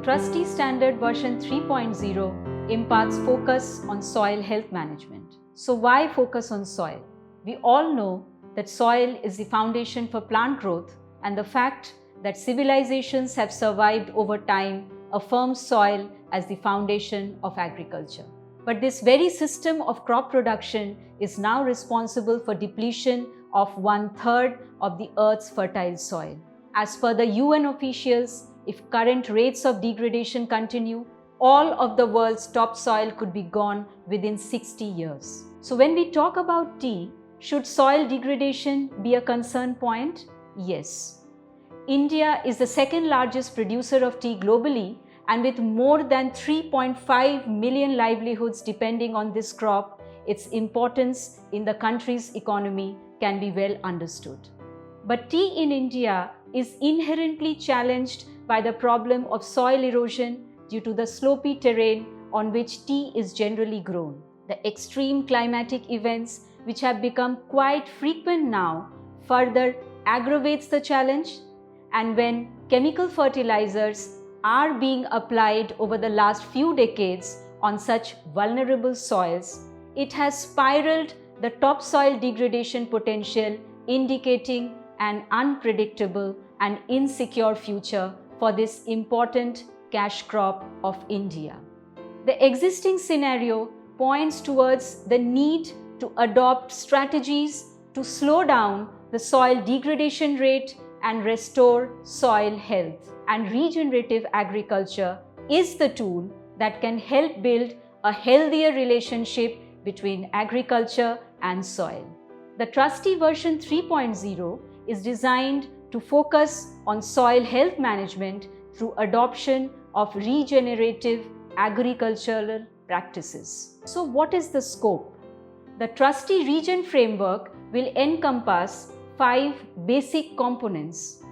Trustee Standard version 3.0 imparts focus on soil health management. So why focus on soil? We all know that soil is the foundation for plant growth, and the fact that civilizations have survived over time affirms soil as the foundation of agriculture. But this very system of crop production is now responsible for depletion of 1/3 of the Earth's fertile soil. As per the UN officials, if current rates of degradation continue, all of the world's topsoil could be gone within 60 years. So when we talk about tea, should soil degradation be a concern point? Yes. India is the second largest producer of tea globally, and with more than 3.5 million livelihoods depending on this crop, its importance in the country's economy can be well understood. But tea in India is inherently challenged by the problem of soil erosion due to the slopy terrain on which tea is generally grown. The extreme climatic events, which have become quite frequent now, further aggravates the challenge. And when chemical fertilizers are being applied over the last few decades on such vulnerable soils, it has spiraled the topsoil degradation potential, indicating an unpredictable and insecure future for this important cash crop of India. The existing scenario points towards the need to adopt strategies to slow down the soil degradation rate and restore soil health. And regenerative agriculture is the tool that can help build a healthier relationship between agriculture and soil. The Trustee version 3.0 is designed to focus on soil health management through adoption of regenerative agricultural practices. So what is the scope? The Trustee Regen framework will encompass 5 basic components.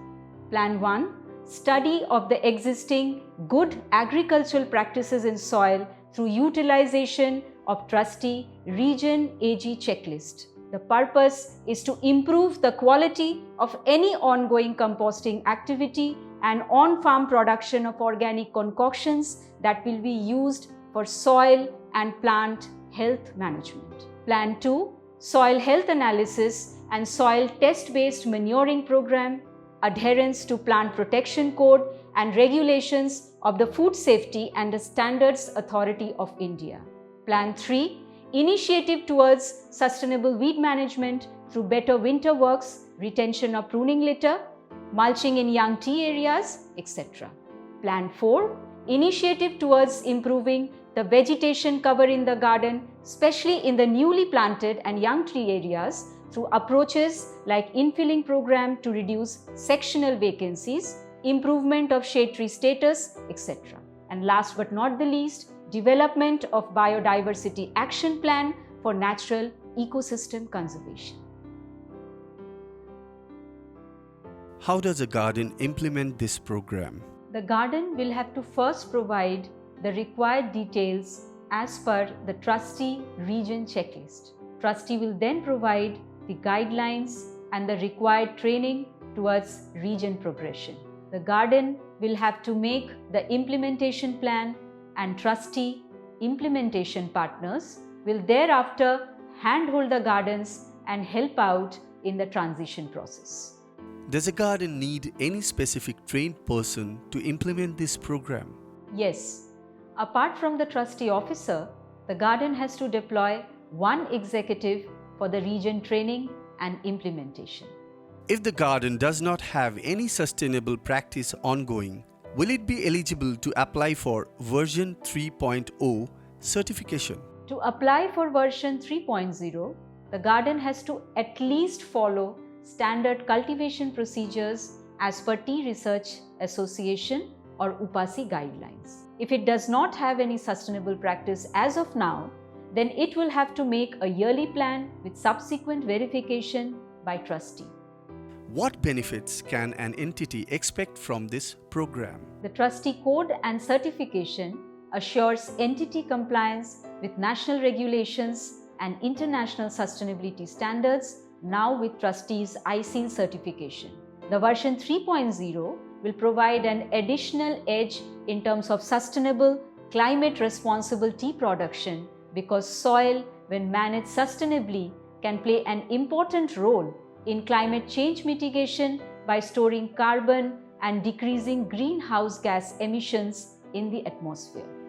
Plan 1. Study of the existing good agricultural practices in soil through utilization of Trustee Regen AG checklist. The purpose is to improve the quality of any ongoing composting activity and on-farm production of organic concoctions that will be used for soil and plant health management. Plan 2. Soil health analysis and soil test-based manuring program, adherence to plant protection code and regulations of the Food Safety and the Standards Authority of India. Plan 3. Initiative towards sustainable weed management through better winter works, retention of pruning litter, mulching in young tea areas, etc. Plan 4. Initiative towards improving the vegetation cover in the garden, especially in the newly planted and young tree areas, through approaches like infilling program to reduce sectional vacancies, improvement of shade tree status, etc. And last but not the least, development of biodiversity action plan for natural ecosystem conservation. How does a garden implement this program? The garden will have to first provide the required details as per the Trustee Regen checklist. Trustee will then provide the guidelines and the required training towards regen progression. The garden will have to make the implementation plan, and Trustee implementation partners will thereafter handhold the gardens and help out in the transition process. Does a garden need any specific trained person to implement this program? Yes. Apart from the Trustee officer, the garden has to deploy one executive for the regen training and implementation. If the garden does not have any sustainable practice ongoing, will it be eligible to apply for version 3.0 certification? To apply for version 3.0, the garden has to at least follow standard cultivation procedures as per Tea Research Association or UPASI guidelines. If it does not have any sustainable practice as of now, then it will have to make a yearly plan with subsequent verification by Trustee. What benefits can an entity expect from this program? The Trustee Code and certification assures entity compliance with national regulations and international sustainability standards, now with Trustee's ISEAL certification. The version 3.0 will provide an additional edge in terms of sustainable, climate responsible tea production, because soil, when managed sustainably, can play an important role in climate change mitigation by storing carbon and decreasing greenhouse gas emissions in the atmosphere.